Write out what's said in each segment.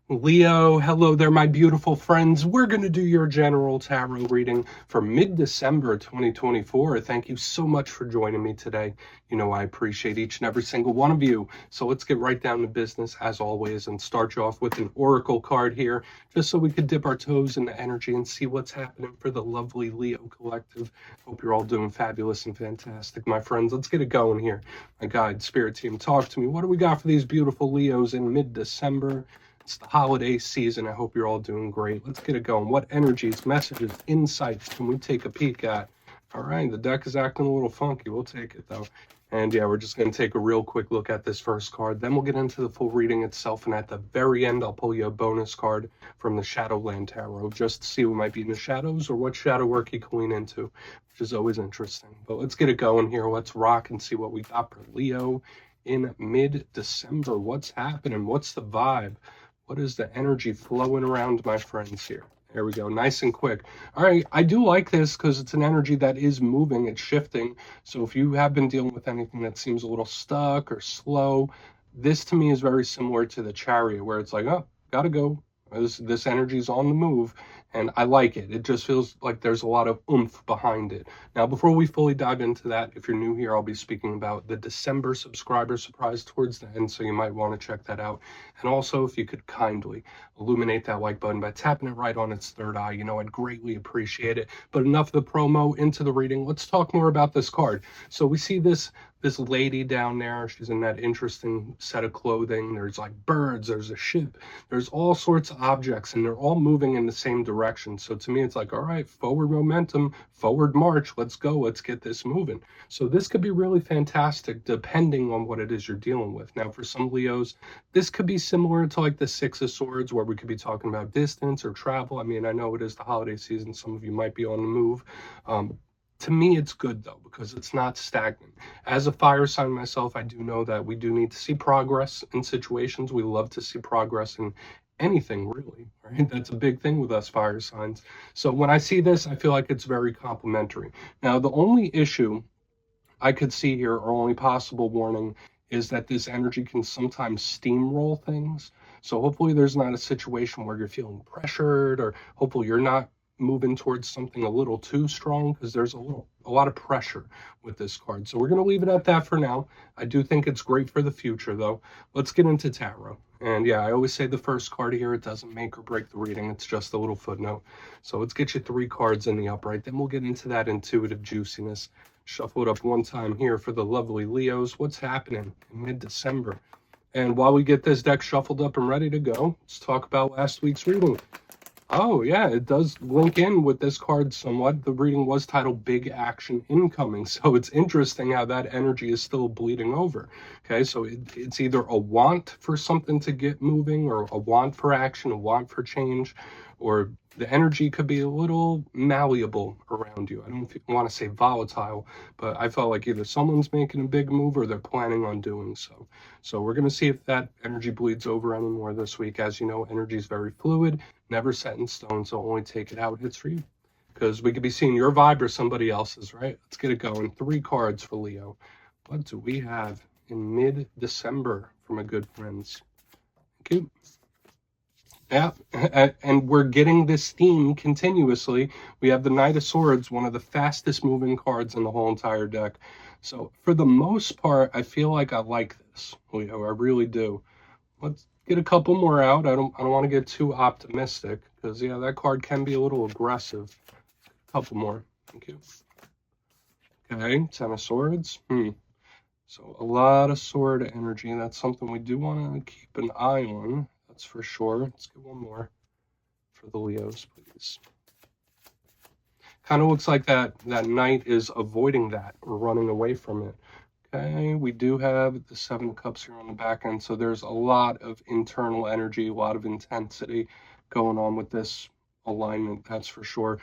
Leo, hello there, my beautiful friends. We're going to do your general tarot reading for mid-December 2024. Thank you so much for joining me today. You know, I appreciate each and every single one of you. So let's get right down to business as always and start you off with an oracle card here, just so we could dip our toes in the energy and see what's happening for the lovely Leo collective. Hope you're all doing fabulous and fantastic, my friends. Let's get it going here. My guide, spirit team, talk to me. What do we got for these beautiful Leos in mid-December? It's the holiday season. I hope you're all doing great. Let's get it going. What energies, messages, insights can we take a peek at? All right, the deck is acting a little funky. We'll take it, though. And yeah, we're just going to take a real quick look at this first card. Then we'll get into the full reading itself. And at the very end, I'll pull you a bonus card from the Shadowland Tarot, just to see what might be in the shadows or what shadow work you can lean into, which is always interesting. But let's get it going here. Let's rock and see what we got for Leo in mid-December. What's happening? What's the vibe? What is the energy flowing around, my friends, here? There we go, nice and quick. All right, I do like this because it's an energy that is moving, it's shifting. So if you have been dealing with anything that seems a little stuck or slow, this to me is very similar to the Chariot, where it's like, oh, gotta go. This energy is on the move, and I like it. It just feels like there's a lot of oomph behind it. Now, before we fully dive into that, if you're new here, I'll be speaking about the December subscriber surprise towards the end, so you might want to check that out. And also, if you could kindly illuminate that like button by tapping it right on its third eye, you know, I'd greatly appreciate it. But enough of the promo, into the reading. Let's talk more about this card. So we see this lady down there. She's in that interesting set of clothing. There's like birds, there's a ship, there's all sorts of objects, and they're all moving in the same direction. So to me, it's like, all right, forward momentum, forward march, let's go, let's get this moving. So this could be really fantastic depending on what it is you're dealing with. Now, for some Leos, this could be similar to like the Six of Swords, where we could be talking about distance or travel. I mean, I know it is the holiday season, some of you might be on the move. To me, it's good, though, because it's not stagnant. As a fire sign myself, I do know that we do need to see progress in situations. We love to see progress in anything, really, right? That's a big thing with us fire signs. So when I see this, I feel like it's very complimentary. Now, the only issue I could see here, or only possible warning, is that this energy can sometimes steamroll things. So hopefully there's not a situation where you're feeling pressured, or hopefully you're not moving towards something a little too strong, because there's a lot of pressure with this card. So we're going to leave it at that for now. I do think it's great for the future, though. Let's get into tarot. And yeah, I always say the first card here, it doesn't make or break the reading. It's just a little footnote. So let's get you 3 cards in the upright. Then we'll get into that intuitive juiciness. Shuffle it up one time here for the lovely Leos. What's happening in mid-December? And while we get this deck shuffled up and ready to go, let's talk about last week's reading. Oh, yeah, it does link in with this card somewhat. The reading was titled Big Action Incoming, so it's interesting how that energy is still bleeding over. Okay, so it's either a want for something to get moving, or a want for action, a want for change, or the energy could be a little malleable around you. I don't want to say volatile, but I felt like either someone's making a big move or they're planning on doing so. So we're going to see if that energy bleeds over anymore this week. As you know, energy is very fluid, never set in stone, so only take it how it hits for you. Because we could be seeing your vibe or somebody else's, right? Let's get it going. 3 cards for Leo. What do we have in mid-December for my good friends? Thank you. Yeah, and we're getting this theme continuously. We have the Knight of Swords, one of the fastest moving cards in the whole entire deck. So for the most part, I feel like I like this, Leo. I really do. Let's get a couple more out. I don't want to get too optimistic, because yeah, that card can be a little aggressive. A couple more. Thank you. Okay, 10 of Swords. So a lot of sword energy. That's something we do want to keep an eye on. That's for sure. Let's get one more for the Leos, please. Kind of looks like that knight is avoiding that or running away from it. Okay, we do have the 7 of Cups here on the back end, so there's a lot of internal energy, a lot of intensity going on with this alignment, that's for sure.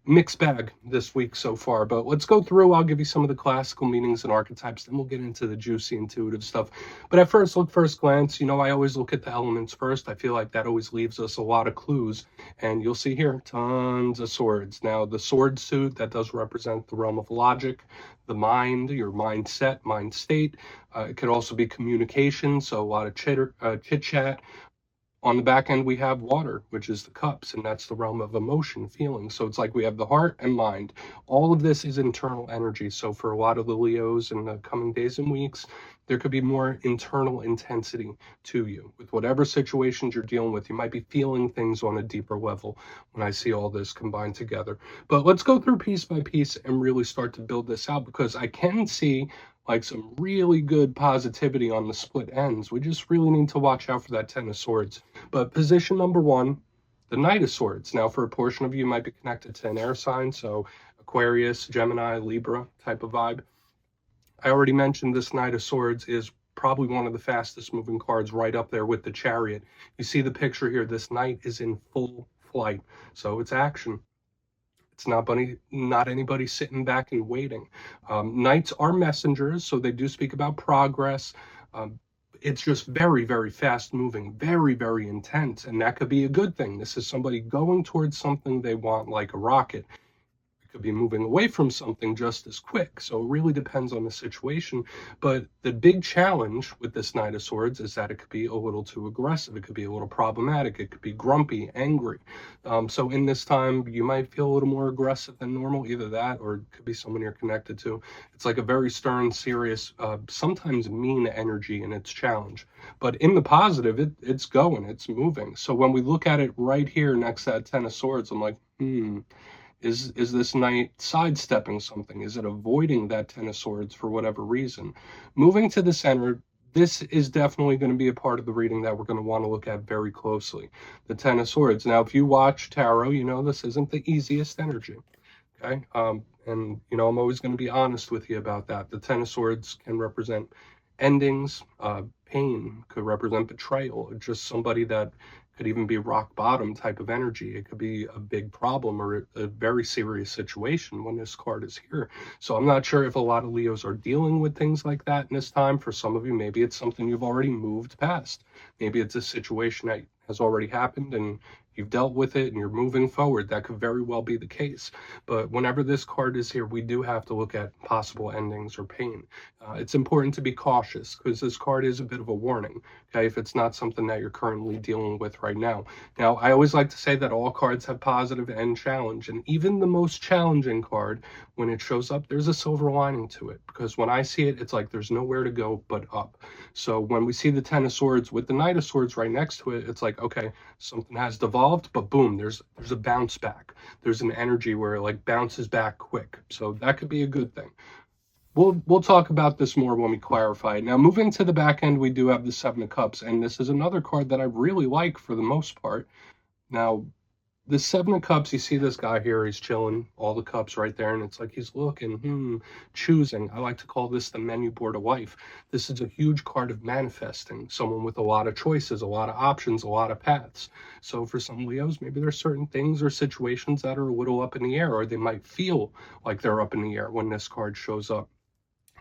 Mixed bag this week so far, but let's go through. I'll give you some of the classical meanings and archetypes, then we'll get into the juicy intuitive stuff. But at first glance, you know, I always look at the elements first. I feel like that always leaves us a lot of clues, and you'll see here tons of swords. Now the sword suit, that does represent the realm of logic, the mind, your mindset, mind state. It could also be communication, so a lot of chit chat, On the back end, we have water, which is the cups, and that's the realm of emotion, feeling. So it's like we have the heart and mind. All of this is internal energy. So for a lot of the Leos in the coming days and weeks, there could be more internal intensity to you. With whatever situations you're dealing with, you might be feeling things on a deeper level when I see all this combined together. But let's go through piece by piece and really start to build this out, because I can see like some really good positivity on the split ends. We just really need to watch out for that Ten of Swords. But position number one, the Knight of Swords. Now, for a portion of you, might be connected to an air sign, so Aquarius, Gemini, Libra type of vibe. I already mentioned this Knight of Swords is probably one of the fastest moving cards, right up there with the Chariot. You see the picture here. This Knight is in full flight, so it's action. It's not anybody sitting back and waiting. Knights are messengers, so they do speak about progress. It's just very, very fast moving, very, very intense, and that could be a good thing. This is somebody going towards something they want, like a rocket. Could be moving away from something just as quick. So it really depends on the situation. But the big challenge with this Knight of Swords is that it could be a little too aggressive. It could be a little problematic. It could be grumpy, angry. So in this time, you might feel a little more aggressive than normal, either that or it could be someone you're connected to. It's like a very stern, serious, sometimes mean energy in its challenge. But in the positive, it's going, it's moving. So when we look at it right here next to that Ten of Swords, I'm like, Is this Knight sidestepping something? Is it avoiding that Ten of Swords for whatever reason? Moving to the center, this is definitely going to be a part of the reading that we're going to want to look at very closely. The Ten of Swords. Now, if you watch tarot, you know this isn't the easiest energy. Okay? And, you know, I'm always going to be honest with you about that. The Ten of Swords can represent endings, pain, could represent betrayal, just somebody that could even be rock bottom type of energy. It could be a big problem or a very serious situation when this card is here. So I'm not sure if a lot of Leos are dealing with things like that in this time. For some of you, maybe it's something you've already moved past. Maybe it's a situation that has already happened and you've dealt with it and you're moving forward. That could very well be the case. But whenever this card is here, we do have to look at possible endings or pain. It's important to be cautious because this card is a bit of a warning, okay, if it's not something that you're currently dealing with right now. Now, I always like to say that all cards have positive and challenge, and even the most challenging card, when it shows up, there's a silver lining to it, because when I see it, it's like there's nowhere to go but up. So when we see the Ten of Swords with the Knight of Swords right next to it, it's like, okay, something has devolved, but boom, there's a bounce back. There's an energy where it like bounces back quick. So that could be a good thing. We'll talk about this more when we clarify it. Now, moving to the back end, we do have the Seven of Cups, and this is another card that I really like for the most part. Now, the Seven of Cups, you see this guy here, he's chilling, all the cups right there, and it's like he's looking, choosing. I like to call this the menu board of life. This is a huge card of manifesting, someone with a lot of choices, a lot of options, a lot of paths. So for some Leos, maybe there's certain things or situations that are a little up in the air, or they might feel like they're up in the air when this card shows up.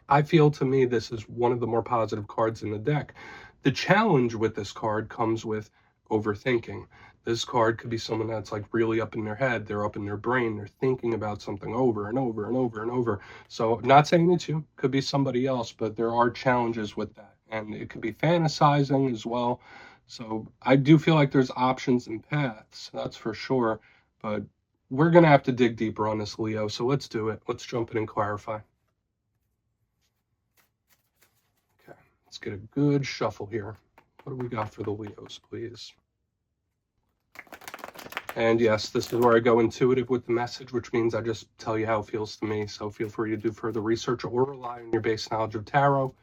I feel, to me, this is one of the more positive cards in the deck. The challenge with this card comes with overthinking. This card could be someone that's like really up in their head, they're up in their brain, they're thinking about something over and over and over and over. So not saying it's you, could be somebody else, but there are challenges with that. And it could be fantasizing as well. So I do feel like there's options and paths, that's for sure. But we're going to have to dig deeper on this, Leo. So let's do it. Let's jump in and clarify. Let's get a good shuffle here. What do we got for the Leos, please? And yes, this is where I go intuitive with the message, which means I just tell you how it feels to me. So feel free to do further research or rely on your base knowledge of tarot.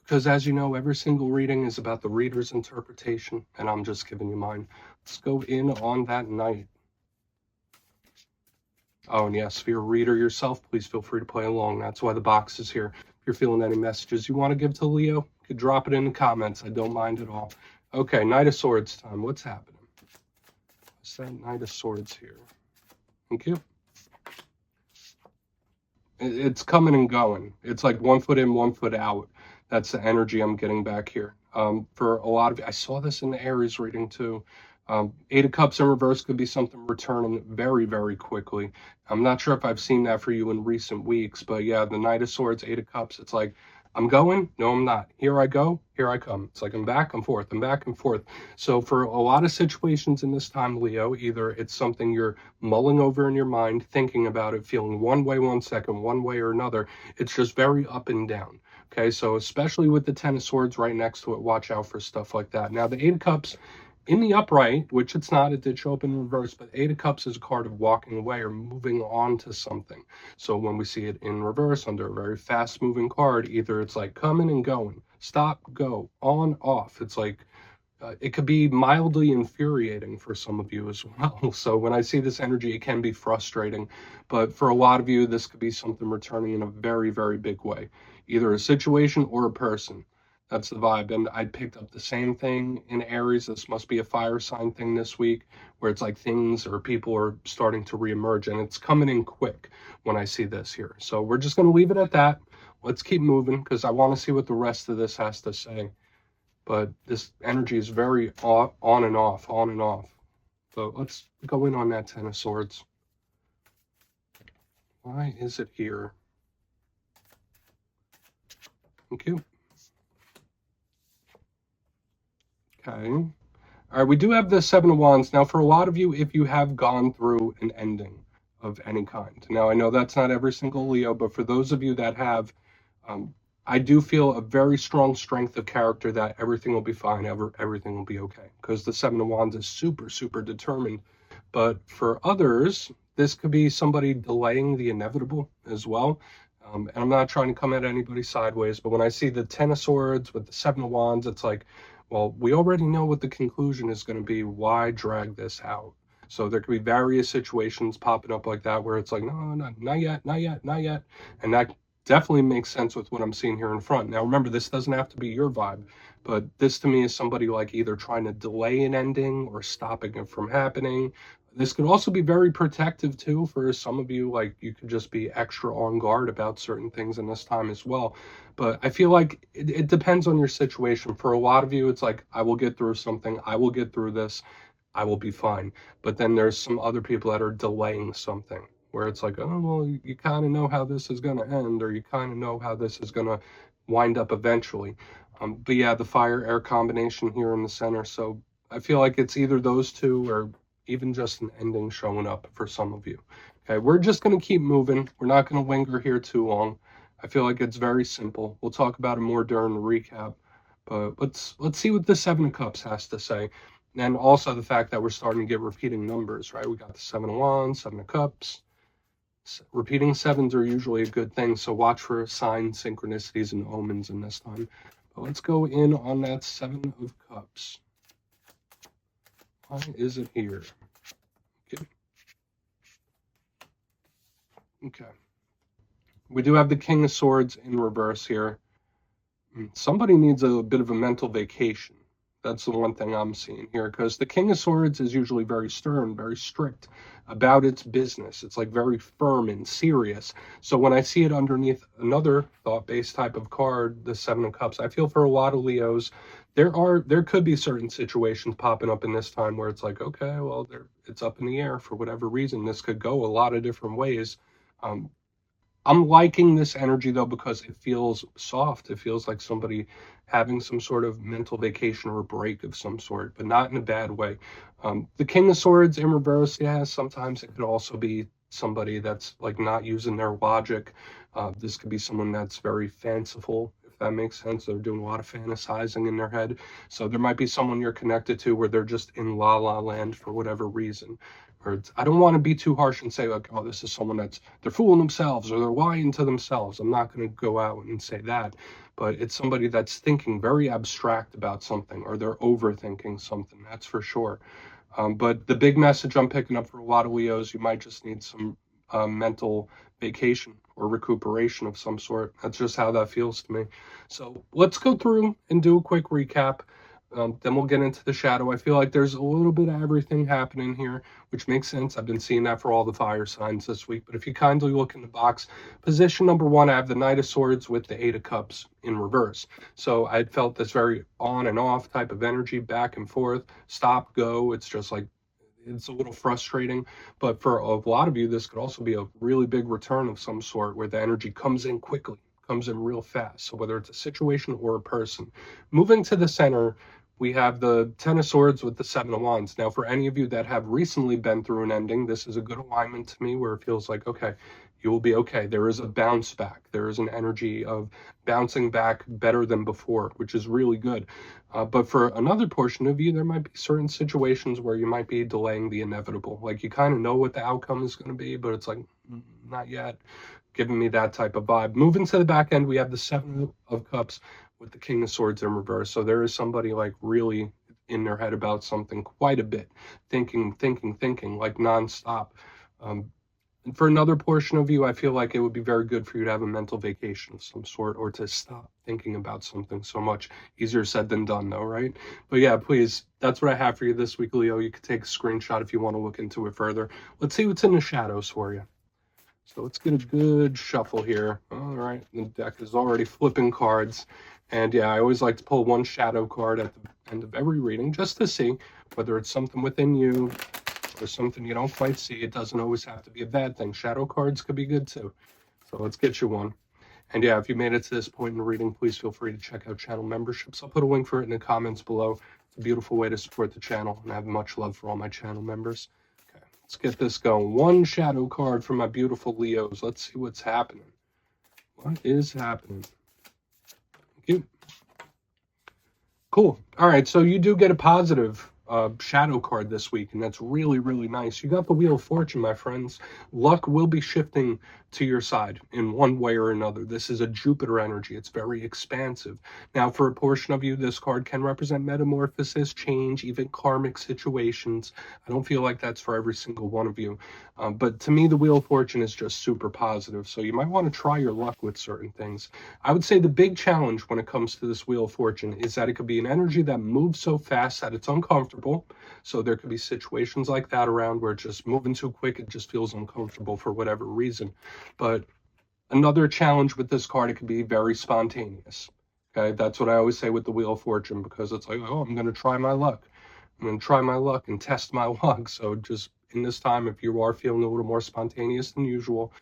Because as you know, every single reading is about the reader's interpretation, and I'm just giving you mine. Let's go in on that Knight. Oh, and yes, if you're a reader yourself, please feel free to play along. That's why the box is here. If you're feeling any messages you want to give to Leo, you could drop it in the comments. I don't mind at all. Okay, Knight of Swords time. What's happening? What's that Knight of Swords here? Thank you. It's coming and going. It's like 1 foot in, 1 foot out. That's the energy I'm getting back here. For a lot of you, I saw this in the Aries reading too. Eight of Cups in reverse could be something returning very, very quickly. I'm not sure if I've seen that for you in recent weeks, but yeah, the Knight of Swords, Eight of Cups, it's like I'm going, no, I'm not. Here I go, here I come. It's like I'm back and forth, I'm back and forth. So for a lot of situations in this time, Leo, either it's something you're mulling over in your mind, thinking about it, feeling one way 1 second, one way or another. It's just very up and down. Okay, so especially with the Ten of Swords right next to it, watch out for stuff like that. Now, the Eight of Cups in the upright, which it's not, it did show up in reverse, but Eight of Cups is a card of walking away or moving on to something. So when we see it in reverse under a very fast moving card, either it's like coming and going, stop, go, on, off. It's like it could be mildly infuriating for some of you as well. So when I see this energy, it can be frustrating. But for a lot of you, this could be something returning in a very, very big way, either a situation or a person. That's the vibe. And I picked up the same thing in Aries. This must be a fire sign thing this week, where it's like things or people are starting to reemerge, and it's coming in quick when I see this here. So we're just going to leave it at that. Let's keep moving because I want to see what the rest of this has to say. But this energy is very on and off, on and off. So let's go in on that Ten of Swords. Why is it here? Thank you. Okay. All right, we do have the Seven of Wands. Now, for a lot of you, if you have gone through an ending of any kind. Now, I know that's not every single Leo, but for those of you that have, I do feel a very strong strength of character that everything will be fine, everything will be okay. Because the Seven of Wands is super, super determined. But for others, this could be somebody delaying the inevitable as well. And I'm not trying to come at anybody sideways, but when I see the Ten of Swords with the Seven of Wands, it's like, well, we already know what the conclusion is going to be. Why drag this out? So there could be various situations popping up like that where it's like, no, not yet, not yet, not yet. And that definitely makes sense with what I'm seeing here in front. Now, remember, this doesn't have to be your vibe, but this to me is somebody like either trying to delay an ending or stopping it from happening. This could also be very protective too for some of you. Like you could just be extra on guard about certain things in this time as well. But I feel like it depends on your situation. For a lot of you, it's like, I will get through something. I will get through this. I will be fine. But then there's some other people that are delaying something where it's like, oh, well, you kind of know how this is going to end, or you kind of know how this is going to wind up eventually. But yeah, the fire-air combination here in the center. So I feel like it's either those two or even just an ending showing up for some of you. Okay, we're just going to keep moving. We're not going to linger here too long. I feel like it's very simple. We'll talk about it more during the recap. But let's see what the Seven of Cups has to say. And also the fact that we're starting to get repeating numbers, right? We got the Seven of Wands, Seven of Cups. Repeating sevens are usually a good thing, so watch for signs, synchronicities, and omens in this time. But let's go in on that Seven of Cups. Why is it here? Okay. We do have the King of Swords in reverse here. Somebody needs a bit of a mental vacation. That's the one thing I'm seeing here, because the King of Swords is usually very stern, very strict about its business. It's like very firm and serious. So when I see it underneath another thought-based type of card, the Seven of Cups, I feel for a lot of Leos, there could be certain situations popping up in this time where it's like, okay, well, it's up in the air for whatever reason. This could go a lot of different ways. I'm liking this energy though because it feels soft. It feels like somebody having some sort of mental vacation or a break of some sort, but not in a bad way. The King of Swords in reverse, yeah, sometimes it could also be somebody that's like not using their logic. This could be someone that's very fanciful, if that makes sense. They're doing a lot of fantasizing in their head. So there might be someone you're connected to where they're just in la la land for whatever reason. Or I don't want to be too harsh and say like, oh, this is someone they're fooling themselves or they're lying to themselves. I'm not going to go out and say that, but it's somebody that's thinking very abstract about something, or they're overthinking something, that's for sure. But the big message I'm picking up for a lot of Leos, you might just need some mental vacation or recuperation of some sort. That's just how that feels to me. So let's go through and do a quick recap. Then we'll get into the shadow. I feel like there's a little bit of everything happening here, which makes sense. I've been seeing that for all the fire signs this week. But if you kindly look in the box, position number 1, I have the Knight of Swords with the Eight of Cups in reverse. So I felt this very on and off type of energy, back and forth, stop, go. It's just like, it's a little frustrating. But for a lot of you, this could also be a really big return of some sort where the energy comes in quickly. comes in real fast. So whether it's a situation or a person. Moving to the center, we have the Ten of Swords with the Seven of Wands. Now, for any of you that have recently been through an ending, this is a good alignment to me where it feels like, okay, you will be okay. There is a bounce back. There is an energy of bouncing back better than before, which is really good. But for another portion of you, there might be certain situations where you might be delaying the inevitable. Like you kind of know what the outcome is going to be, but it's like, not yet. Giving me that type of vibe. Moving to the back end, we have the Seven of Cups with the King of Swords in reverse. So there is somebody like really in their head about something quite a bit, thinking, like nonstop. And for another portion of you, I feel like it would be very good for you to have a mental vacation of some sort, or to stop thinking about something so much. Easier said than done, though, right? But yeah, please, that's what I have for you this week, Leo. You could take a screenshot if you want to look into it further. Let's see what's in the shadows for you. So let's get a good shuffle here. All right, the deck is already flipping cards. And yeah, I always like to pull one shadow card at the end of every reading just to see whether it's something within you or something you don't quite see. It doesn't always have to be a bad thing. Shadow cards could be good too. So let's get you one. And yeah, if you made it to this point in the reading, please feel free to check out channel memberships. I'll put a link for it in the comments below. It's a beautiful way to support the channel, and I have much love for all my channel members. Let's get this going. One shadow card for my beautiful Leos. Let's see what's happening. What is happening? Thank you. Cool. All right, so you do get a positive shadow card this week, and that's really, really nice. You got the Wheel of Fortune, my friends. Luck will be shifting to your side in one way or another. This is a Jupiter energy. It's very expansive. Now, for a portion of you, this card can represent metamorphosis, change, even karmic situations. I don't feel like that's for every single one of you. But to me, the Wheel of Fortune is just super positive. So you might want to try your luck with certain things. I would say the big challenge when it comes to this Wheel of Fortune is that it could be an energy that moves so fast that it's uncomfortable. So there could be situations like that around where it's just moving too quick. It just feels uncomfortable for whatever reason. But another challenge with this card, it can be very spontaneous. Okay, that's what I always say with the Wheel of Fortune, because it's like, oh, I'm going to try my luck. I'm going to try my luck and test my luck. So just in this time, if you are feeling a little more spontaneous than usual,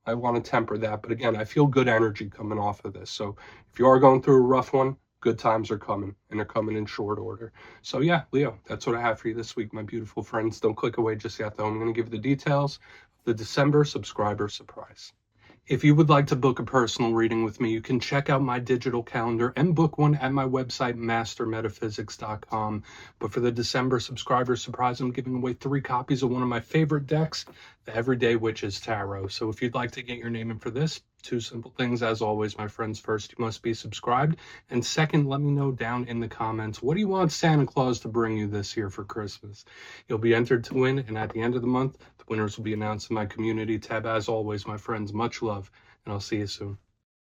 I want to temper that. But again, I feel good energy coming off of this. So if you are going through a rough one, good times are coming, and they're coming in short order. So yeah, Leo, that's what I have for you this week, my beautiful friends. Don't click away just yet, though. I'm going to give you the details of the December subscriber surprise. If you would like to book a personal reading with me, you can check out my digital calendar and book one at my website, mastermetaphysics.com. But for the December subscriber surprise, I'm giving away 3 copies of one of my favorite decks, the Everyday Witches Tarot. So if you'd like to get your name in for this, 2 simple things, as always, my friends. First, you must be subscribed. And second, let me know down in the comments, what do you want Santa Claus to bring you this year for Christmas? You'll be entered to win, and at the end of the month, the winners will be announced in my community tab. As always, my friends, much love, and I'll see you soon.